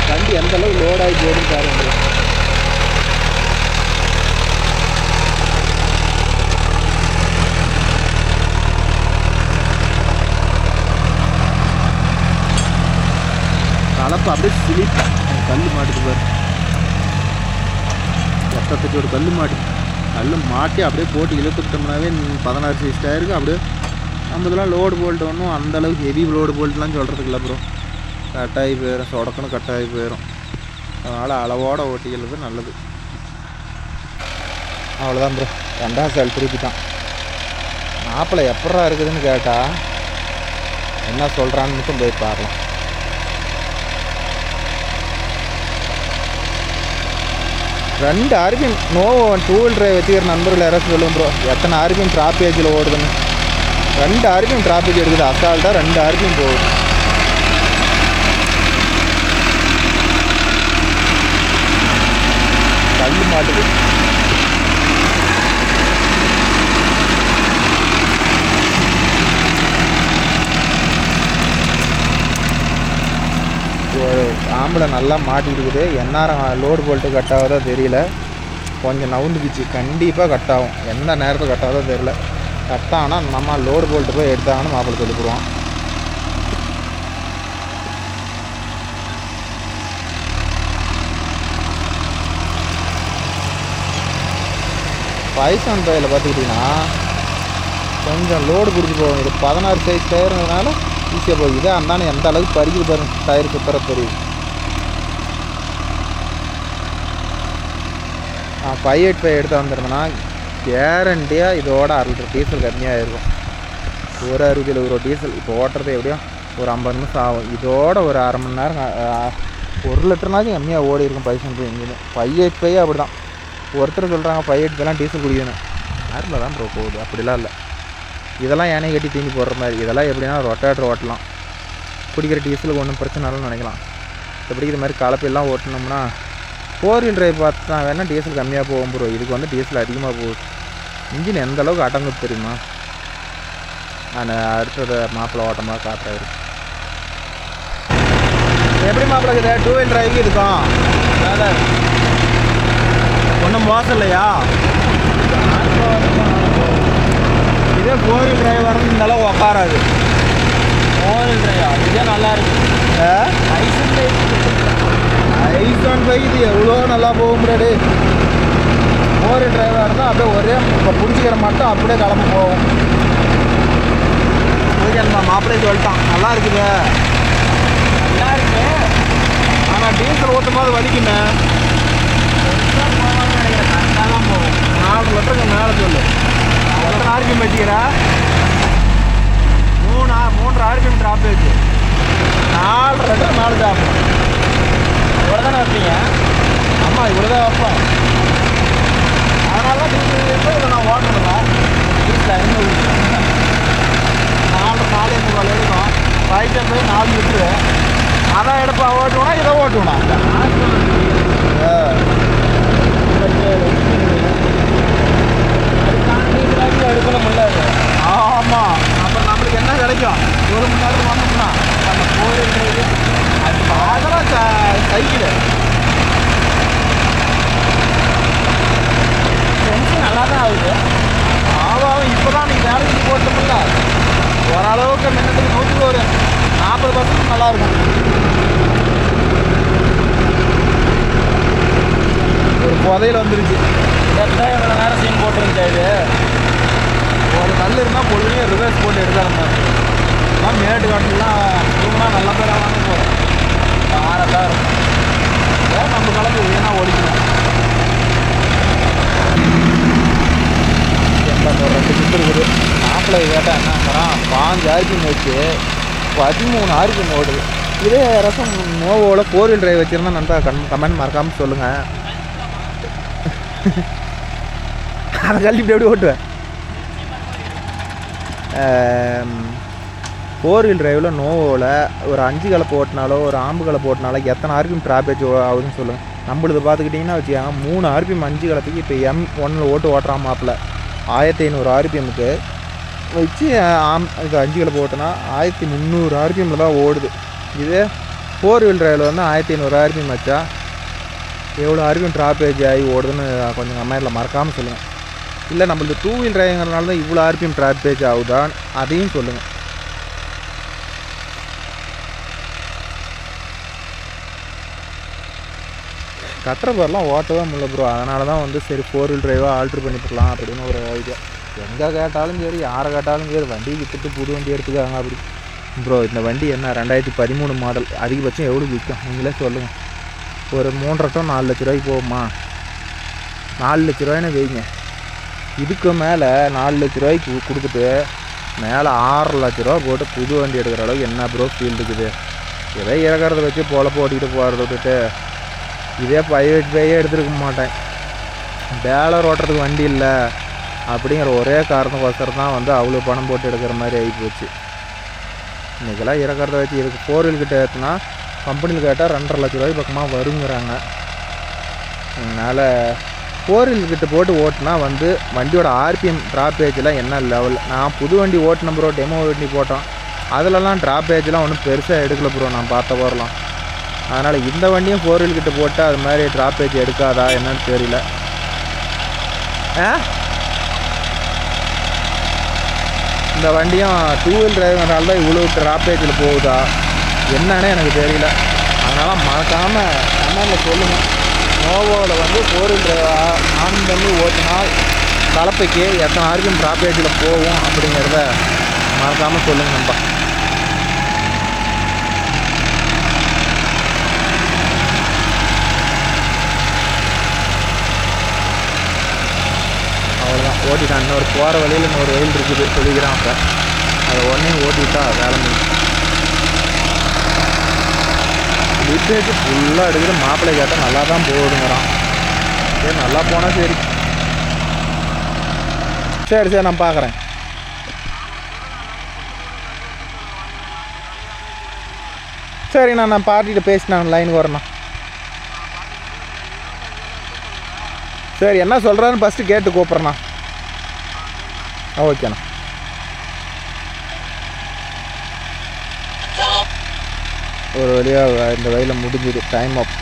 வண்டி எந்த அளவுக்கு லோடாகி போடுன்னு பாருங்க. கலப்பு அப்படியே சிலிப்பா கல் மாட்டுக்கு பாரு, ரத்தத்துக்கு ஒரு கல் மாட்டு கல் மாட்டி அப்படியே போட்டு இழுத்துக்கிட்டோம்னாவே 16 சைஸ் டயருக்கு அப்படியே நம்ம இதெல்லாம் லோடு போல்ட்டு ஒன்றும் அந்தளவுக்கு ஹெவி லோடு போல்ட்டுலாம் சொல்கிறதுக்கு இல்லை ப்ரோ. கட்டாகி போயிடும், சொடக்கணும் கட்டாகி போயிடும். அதனால் அளவோட ஓட்டிக்கிறது நல்லது. அவ்வளோதான் ப்ரோ, 2ஆம் சால் திருப்பி தான். மாப்பிள்ளை எப்படா இருக்குதுன்னு கேட்டால் என்ன சொல்கிறான்னு மட்டும் போய் பார்க்கலாம். ரெண்டு ஆர்பிஎம் நோவோ 2 வீல் டிரைவ் வச்சுக்கிற நண்பர்கள் யாராச்சும் சொல்லுவோம் ப்ரோ, எத்தனை ஆர்பிஎம் டிராப்பேஜில் ஓடுதுன்னு. 2 ஆர்பிஎம் டிராப்பேஜ் எடுக்குது அசால்ட்டாக, 2 ஆர்பிஎம் போகுது. கல் மாட்டுது. ஆம்பளை நல்லா மாட்டிக்கிட்டு எந்நேரம் லோடு போல்ட்டு கட் ஆகுதோ தெரியல, கொஞ்சம் நவுந்துக்குச்சு. கண்டிப்பாக கட் ஆகும், எந்த நேரத்தில் கட் ஆகுதோ தெரியல. கட் ஆனால் நம்ம லோடு போல்ட்டு போய் எடுத்தாங்கன்னு மாப்பிள்ளை சொல்லிவிடுவோம். பைசான் பையில் பார்த்துக்கிட்டிங்கன்னா கொஞ்சம் லோடு பிடிச்சி போகும். இது 16 சைஸ் டயருங்கிறதுனால ஈஸியாக போகுது. இதே அந்தானே எந்த அளவுக்கு பறிக்குது பாருங்க, டயர் சுத்தர தெரியுது. 585 எடுத்து வந்திருந்தேன்னா கேரண்டியாக இதோட 1/2 லிட்டர் டீசல் கம்மியாக இருக்கும். ஒரு 60 டீசல் இப்போ ஓட்டுறது எப்படியும் ஒரு 50 நிமிஷம் ஆகும். இதோட ஒரு அரை மணி நேரம் 1 லிட்டர்னாச்சும் கம்மியாக ஓடி இருக்கும் பைசன் போய். எங்கேயுமே 585 அப்படி தான். ஒருத்தர் சொல்கிறாங்க 585 டீசல் குடிக்கணும், நார்மலாக தான் ப்ரோ போகுது, அப்படிலாம் இல்லை. இதெல்லாம் யானையை கட்டி தீனி போடுற மாதிரி. இதெல்லாம் எப்படின்னா ரொட்டேட்டர் ஓட்டலாம், குடிக்கிற டீசலுக்கு ஒன்றும் பிரச்சனை இல்லைன்னு நினைக்கலாம். இப்படி இது மாதிரி கலப்பெல்லாம் ஓட்டினோம்னா 4 வீல் டிரைவ் பார்த்தா வேணால் டீசல் கம்மியாக போகும் ப்ரோ. இதுக்கு வந்து டீசல் அதிகமாக போகுது. இன்ஜின் எந்த அளவுக்கு அடங்குது தெரியுமா? நான் அடுத்தது மாப்பிள்ளை ஓட்டமாக காட்டுறாரு. எப்படி மாப்பிள்ளை இருக்குது 2 வீல் டிரைவுக்கு இருக்கும் ஒன்றும் மோசம் இல்லையா? இதே 4 வீல் டிரைவ் வரணும் இந்த அளவு உக்காராது. 4 வீல் டிரைவ் இதே நல்லா இருக்கு. ஐசான் பைக் இது எவ்வளோ நல்லா போக முடியாது. 4 வீல் டிரைவாக இருந்தால் அப்படியே ஒரே இப்போ பிடிச்சிக்கிற மட்டும் அப்படியே கிளம்ப போகும். ஓகே, நான் மாப்பிள்ளையே சொல்லிட்டான் நல்லா இருக்குது, நல்லா இருக்கு. ஆனால் டீசல் ஓட்டும் போது வலிக்குமே. கரெக்டாக தான் போகும். 4 லிட்டருக்கு மேலே சொல்லு. எத்தனை ஆர்பிஎம் வச்சுக்கிறா? 3 ஆர்பிஎம் ட்ராப் வச்சு 4 லிட்டர் 4 சாப்பிடும். இவ்வளோ தானே வைப்பீங்க? ஆமாம், இவ்வளோ தான் வைப்பேன். அதனால தான் டீசல் இதை நான் ஓட்டணுங்க. வீட்டில் இருந்து 4 எடுக்கும். பைசன் போய் 4 லிட்டரு அதான் எடுப்பா ஓட்டுவோனா இதை ஓட்டுவோனா? எடுக்கணும் முடியாது. ஆமாம், அப்புறம் நம்மளுக்கு என்ன கிடைக்கும்? 1 மணி நேரம் வாங்கினா அந்த 4 வீல் டிரைவ் அது அதெல்லாம் சைக்கிள் சென்ஸ் நல்லா தான் ஆகுது. ஆமாம். இப்போ தான் நீங்கள் வேலைக்கு போட்டோம்ல, ஓரளவுக்கு மின்னத்துக்கு 100க்கு ஒரு 40% நல்லாயிருக்கும். ஒரு புதையில் வந்துருச்சு. எப்படிதான் இவ்வளோ நேரம் சீன் போட்டுருந்துச்சு. ஒரு கல் இருந்தால் பொழுதையும் ரிவர்ஸ் போட்டு எடுத்தாங்க. ஆனால் மேட்டு காட்டுலாம் தூங்கினா நல்ல பேராக வாங்க போகிறோம். ஆறத்தான் இருக்கும். நம்ம கலந்து வீணாக ஓடிக்கணும். ஒரு 2 கிலோ இருக்குது. மாப்பிள்ளை கேட்டால் என்னங்கிறான் 5 ஆர்பிஎம் வச்சு 13 ஆர்பிஎம் ஓடுது. இதே யாராச்சும் நோவோவில் 4 வீல் டிரைவ் வச்சுருந்தா நண்பா கமெண்ட் மறக்காமல் சொல்லுங்கள். அதை கழட்டிட்டு எப்படி ஓட்டுவேன்? 4 வீல் டிரைவில் நோவோவில் ஒரு 5 கலப்பு ஓட்டினாலோ ஒரு ஆம்பு கலப்பு ஓட்டினாலோ எத்தனை ஆர்பிஎம் டிராபேஜ் ஆகுதுன்னு சொல்லுங்கள். நம்மளுது பார்த்துக்கிட்டிங்கன்னா வச்சுக்காங்க 3 ஆர்பிஎம் 5 கலப்புக்கு இப்போ M1 ஓட்டுறான் மாப்பிள்ள 1500 ஆர்பிஎம்முக்கு வச்சு இது 5 கலப்பு ஓட்டுனா 1300 ஆர்பிஎம்மில் தான் ஓடுது. இதே 4 வீல் டிரைவில் வந்து 1500 ஆர்பிஎம் வச்சா எவ்வளோ ஆர்பிஎம் டிராபேஜ் ஆகி ஓடுதுன்னு கொஞ்சம் கமெண்டில் மறக்காமல் சொல்லுங்கள். இல்லை நம்மளுக்கு 2 வீல் டிரைவுங்கிறனால தான் இவ்வளோ ஆர்பிஎம் டிராபேஜ் ஆகுதான் அதையும் சொல்லுங்கள். கட்டுற பேர்லாம் ஓட்டவே முடியல ப்ரோ. அதனால தான் வந்து சரி 4 வீல் டிரைவாக ஆல்ட்ரு பண்ணிட்டுருக்கலாம் அப்படின்னு ஒரு ஐடியா. எங்கே கேட்டாலும் சரி யாரை கேட்டாலும் சரி வண்டி விற்றுட்டு புது வண்டி எடுத்துக்காங்க அப்படி. ப்ரோ இந்த வண்டி என்ன 2013 மாடல், அதிகபட்சம் எவ்வளோ விற்கும் நீங்களே சொல்லுங்கள். ஒரு 3.5 to 4 லட்ச ரூபாய்க்கு போகுமா? 4 லட்ச ரூபாய்னு வைங்க. இதுக்கு மேலே 4 லட்ச ரூபாய்க்கு கொடுத்துட்டு மேலே 6 லட்ச ரூபா போட்டு புது வண்டி எடுக்கிற அளவுக்கு என்ன ப்ரோ ஃபீல் இருக்குது? ஏதோ இறக்கிறத வச்சு பொழப்பு ஓட்டிக்கிட்டு போகிறத விட்டுட்டு இதே ப்ரைவேட் பையே எடுத்துருக்க மாட்டேன். பேலர் ஓட்டுறதுக்கு வண்டி இல்லை அப்படிங்கிற ஒரே காரணக்கோசரம் தான் வந்து அவ்வளோ பணம் போட்டு எடுக்கிற மாதிரி ஆகி போச்சு. இன்றைக்கெல்லாம் இறக்கிறத வச்சு இதுக்கு 4 வீல் கிட்ட ஏற்றுனா கம்பெனியில் கேட்டால் 2.5 லட்ச ரூபாய்க்கு பக்கமாக வருங்கிறாங்க. அதனால் 4 வீல் கிட்ட போட்டு ஓட்டினா வந்து வண்டியோட ஆர்பிஎம் டிராபேஜெலாம் என்ன லெவல். நான் புது வண்டி ஓட்டின ப்ரோ, டெமோ வண்டி போட்டோம், அதிலலாம் டிராபேஜெலாம் ஒன்றும் பெருசாக எடுக்கல ப்ரோ நான் பார்த்த வரலாம். அதனால் இந்த வண்டியும் 4 வீல் கிட்ட போட்டால் அது மாதிரி டிராபேஜ் எடுக்காதா என்னன்னு தெரியல. இந்த வண்டியும் 2 வீல் டிரைவர்னால தான் இவ்வளோ டிராபேஜில் போகுதா என்னன்னே எனக்கு தெரியல. அதனால் மறக்காமல் கமெண்டில் சொல்லுங்கள். நோவோவில் வந்து 4 வீல் டிரைவர் ஆன் பண்ணி ஓட்டினால் கலப்பைக்கு எத்தனை ஆர்பிஎம் டிராபேஜில் போகும் அப்படிங்கிறத மறக்காமல் சொல்லுங்கள் நண்பா. அவ்வளோதான் ஓட்டிட்டான். இன்னொரு போகிற வழியில் இன்னொரு வெயில் இருக்குது சொல்லிக்கிறான். அப்போ அதை உடனே ஓட்டிவிட்டா வேலை முடியும். லிட்டேஜ் ஃபுல்லாக எடுக்கிற மாப்பிள்ளை கேட்டால் நல்லா தான் போகுதுங்கிறான். சரி நல்லா போனால் சரி சரி சரி நான் பார்க்குறேன். சரிண்ணா நான் பார்ட்டிகிட்ட பேசினேன் லைனுக்கு வரேண்ணா. சரி என்ன சொல்கிறான்னு ஃபஸ்ட்டு கேட்டு கூப்பிட்றேண்ணா. ஓகேண்ணா. ஒரு வழியாக இந்த வழியில் முடிஞ்சுது. டைம் அப்.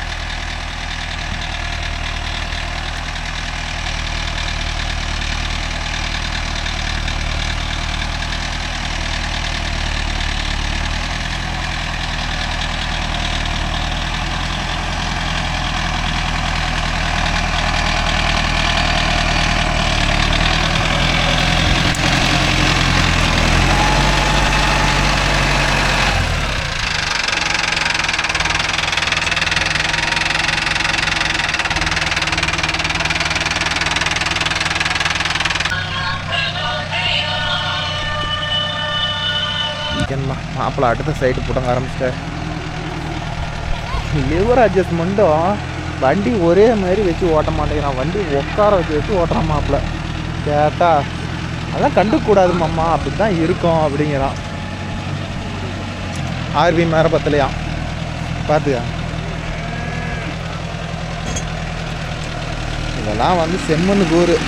மாப்பிள்ள அடுத்த சைடு போட்டாங்க ஆரம்பிச்சிட்டார். லிவர் அட்ஜஸ்ட்மெண்ட்டும் வண்டி ஒரே மாதிரி வச்சு ஓட்ட மாட்டேங்கிறான். வண்டி உட்கார வச்சு ஓட்டுறான் மாப்பிள்ள. கேட்டா அதெல்லாம் கண்டுக்கூடாது மாமா, அப்படி தான் இருக்கும் அப்படிங்கிறான். ஆர்பிஎம் வேறு பத்தலையா பார்த்துக்க. இதெல்லாம் வந்து செம்மண்ணு கூறு.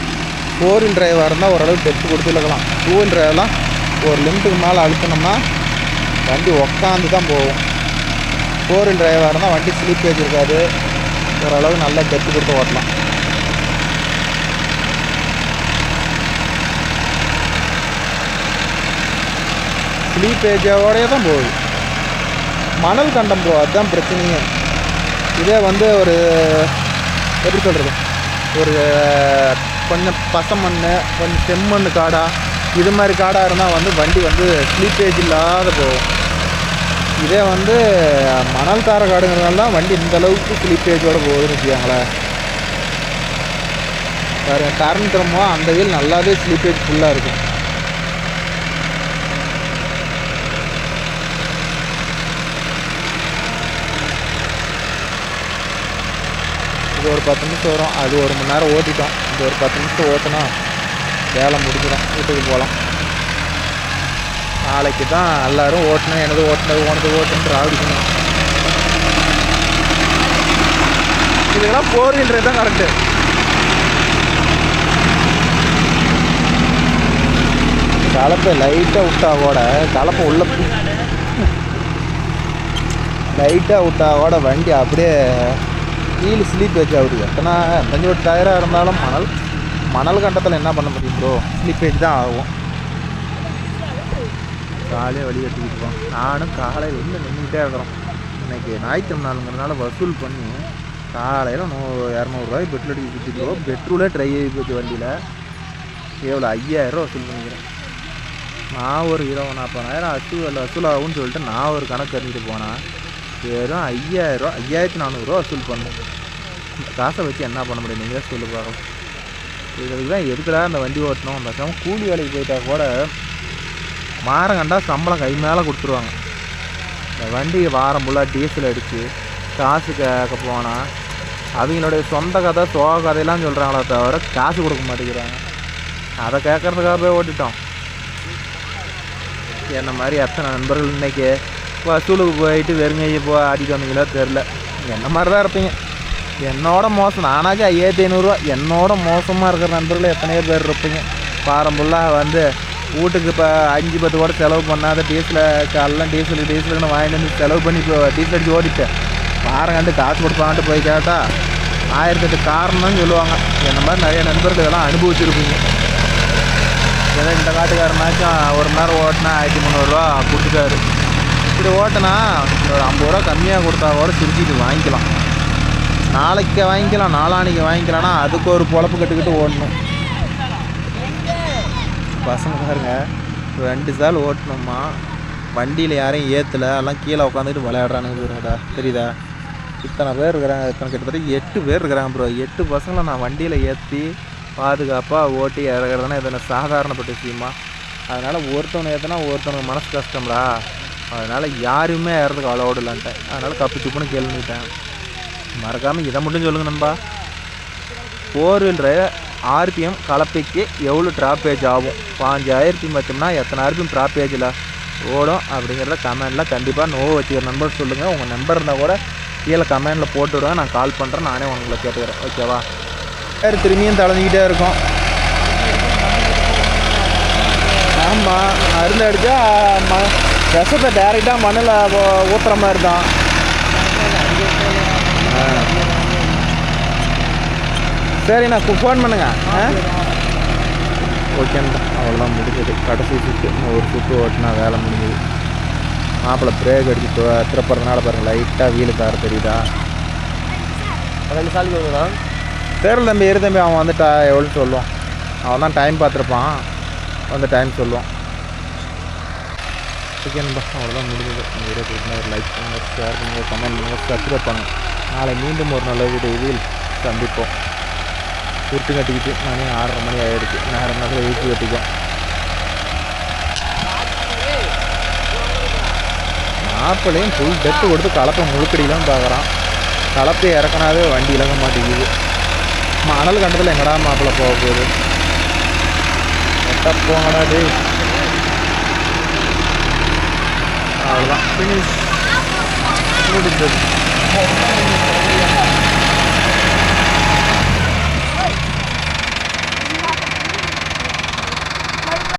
4 வீல் டிரைவாக இருந்தால் ஓரளவுக்கு டெப்த்து கொடுத்துருக்கலாம். 2 வீல் டிரைவெலாம் ஒரு லிமிட்டுக்கு மேலே அழுத்தினோம்னா வண்டி உக்காந்து தான் போகும். 4 வீல் டிரைவாக இருந்தால் வண்டி ஸ்லீப்பேஜ் இருக்காது, ஓரளவு நல்லா டெப்த்து கொடுத்து ஓட்டலாம். ஸ்லீப்பேஜோடையே தான் போகுது. மணல் கண்டம் ப்ரோ, அதுதான் பிரச்சனையே. இதே வந்து ஒரு எப்படி சொல்கிறது, ஒரு கொஞ்சம் பசமண் கொஞ்சம் செம்மண் காடா இது மாதிரி காடாக இருந்தால் வந்து வண்டி வந்து ஸ்லீப்பேஜ் இல்லாத போகும். இதே வந்து மணல் தார காடுங்கிறதுனால தான் வண்டி இந்தளவுக்கு ஸ்லீப்பேஜோடு போகுதுன்னு வச்சுக்காங்களேன். வேறு டர்ன் திரும்ப அந்த வீல் நல்லாவே ஸ்லீப்பேஜ் ஃபுல்லாக இருக்கும். இது ஒரு 10 நிமிஷம் வரும், அது 1 மணி நேரம் ஓட்டிட்டோம். இது ஒரு 10 நிமிஷம் ஓட்டினா வேலை முடிஞ்சிடும், வீட்டுக்கு போகலாம். நாளைக்கு தான் எல்லோரும் ஓட்டணும், எனது ஓட்டுன்னு ராவடிக்கணும். இதுக்கெல்லாம் 4 வீலர் தான் கரெக்டு. கலப்பை லைட்டாக விட்டா கூட லைட்டாக விட்டா கூட வண்டி அப்படியே கீழே ஸ்லீப் வச்சு ஆகுது. எத்தனை 5 டயராக இருந்தாலும் மணல் கண்டத்தில் என்ன பண்ண முடியும் ப்ரோ, ஸ்லீப்பேஜ் தான் ஆகும். காலையே வழி கட்டிக்கிட்டுருக்கோம். நானும் காலையில் வந்து நின்றுக்கிட்டே இருக்கிறோம். இன்றைக்கி ஞாயிற்றுக்கிழமை நாளுங்கிறதுனால வசூல் பண்ணி காலையில் 200 பெட்ரோல் அடிக்க சுற்றிக்கிறோம். பெட்ரோலே ட்ரை ஆகி போச்சு வண்டியில். எவ்வளோ 5000 வசூல் பண்ணிக்கிறேன். நான் ஒரு 20-40,000 வசூல் ஆகும்னு சொல்லிட்டு நான் ஒரு கணக்கு அறிஞ்சிட்டு போனேன். வெறும் 5000 5400 வசூல் பண்ணேன். காசை வச்சு என்ன பண்ண முடியும், நீங்களே சொல்லி பார்க்கலாம். இதுக்கு தான் எதுக்குடா அந்த வண்டி ஓட்டணும். அந்த கூலி வேலைக்கு போயிட்டா கூட வாரம் கண்டா சம்பளம் கை மேலே கொடுத்துருவாங்க. இந்த வண்டி வாரம் ஃபுல்லாக டீசல் அடித்து காசு கேட்க போனால் அவங்களுடைய சொந்த கதை சோக கதையெல்லாம் சொல்கிறாங்களே தவிர காசு கொடுக்க மாட்டேங்கிறாங்க. அதை கேட்குறதுக்காக போய் ஓட்டிட்டோம். என்ன மாதிரி எத்தனை நண்பர்கள் இன்றைக்கி வசூலுக்கு போயிட்டு வெறுங்கையை ஆடிட்டு வந்தீங்களோ தெரில. என்ன மாதிரி தான் இருப்பீங்க. என்னோட மோசம், நானாச்சும் 5500 என்னோட மோசமாக இருக்கிற நண்பர்கள் எத்தனையோ பேர் இருப்பீங்க. வாரம் ஃபுல்லாக வந்து வீட்டுக்கு இப்போ 5-10 கூட செலவு பண்ணாத காலெலாம் டீசலுன்னு வாங்கிட்டு வந்து செலவு பண்ணி இப்போ டீசல் அடித்து ஓடிட்டேன். வாரம் கண்டு காசு கொடுப்பாங்கன்ட்டு போய் கேட்டால் 1008 காரணம்னு சொல்லுவாங்க. என்ன மாதிரி நிறைய நண்பர்கள் இதெல்லாம் அனுபவிச்சுருப்பீங்க. ஏதோ இந்த காட்டுக்காரனாச்சும் 1 மணி நேரம் ஓட்டினா 1300 கொடுத்துட்டாரு. இப்படி ஓட்டினா ஒரு 50 ரூபா கம்மியாக கொடுத்தா கூட திருச்சிட்டு வாங்கிக்கலாம். நாளைக்கு வாங்கிக்கலாம், நாளானிக்கு வாங்கிக்கலாம்னா அதுக்கு ஒரு பொழப்பு கட்டுக்கிட்டு ஓடணும். பசங்க பாருங்க 2 சால் ஓட்டணுமா, வண்டியில் யாரையும் ஏற்றலை, எல்லாம் கீழே உட்காந்துட்டு விளையாடுறானுங்க. தெரியுதா? இத்தனை பேர் இருக்கிறாங்க, கிட்டத்தட்ட 8 பேர் இருக்கிறாங்க ப்ரோ. 8 பசங்களை நான் வண்டியில் ஏற்றி பாதுகாப்பாக ஓட்டி இறக்குறதுனா எதனா சாதாரணப்பட்ட விஷயமா? அதனால் ஒருத்தவனை ஏற்றினா ஒருத்தவனுக்கு மனசு கஷ்டம்டா. அதனால் யாருமே ஏறதுக்கு அலோடு இல்லைன்ட்டேன். அதனால் கப்பு சுப்புன்னு கேள்விட்டேன். மறக்காமல் இதை மட்டும் சொல்லுங்கள் நண்பா. 4 வீலர் ஆர்பிஎம் கலப்பைக்கு எவ்வளோ ட்ராப்பேஜ் ஆகும்? 5000 வச்சோம்னா எத்தனை ஆர்பிஎம் ட்ராப்பேஜில் ஓடும் அப்படிங்கிறத கமெண்டில் கண்டிப்பாக வச்சுக்கிற நம்பர் சொல்லுங்கள். உங்கள் நம்பர் இருந்தால் கூட கீழே கமெண்டில் போட்டு விடுவேன், நான் கால் பண்ணுறேன், நானே உங்களை கேட்டுக்கிறேன். ஓகேவா? திரும்பியும் தளஞ்சிக்கிட்டே இருக்கும். ஆமாம், அருந்து அடித்தா விஷத்தை டைரெக்டாக மண்ணில் ஊற்றுற மாதிரி தான். சரி, நான் ஃபோன் பண்ணுங்க. ஓகேண்ணா, அவ்வளோதான் முடிஞ்சது. கடைசி சுற்று ஒரு சுற்று ஓட்டினா வேலை முடிஞ்சது. மாப்பிள்ளை பிரேக் அடிச்சு திருப்புறதுனால பாருங்கள் லைட்டாக வீலு கார் தெரியுதா? தெரியல தம்பி, இரு தம்பி, அவன் வந்துட்டா எவ்வளோன்னு சொல்லுவான். அவன் தான் டைம் பார்த்துருப்பான், வந்து டைம் சொல்லுவான். ஓகே நண்பா, அவ்வளோதான் முடிஞ்சது. இந்த வீடியோ பிடிச்சிருந்தா ஒரு லைக் பண்ணுங்கள், ஷேர் பண்ணுங்கள், கமெண்ட் பண்ணுங்கள், சப்ஸ்கிரைப் பண்ணுங்கள். நாளை மீண்டும் ஒரு நல்ல வீடியோவில் சந்திப்போம். உருட்டு கட்டிக்கிட்டு நானே 6:30 மணி ஆகிடுச்சு. நேரம் நேரத்தில் வீட்டு கட்டிக்கும். மாப்பிள்ளையும் ஃபுல் டெட்டு கொடுத்து கலப்பை முழுக்கடிலாம் பார்க்குறான். கலப்பை இறக்கினாவே வண்டி இழக்க மாட்டேங்குது. மணல் கண்டத்தில் எங்கடா மாப்பிள்ளை போக போகுது? எட்ட போங்கடா டே. அவ்வளோதான், ஃபினிஷ் முடிஞ்சது.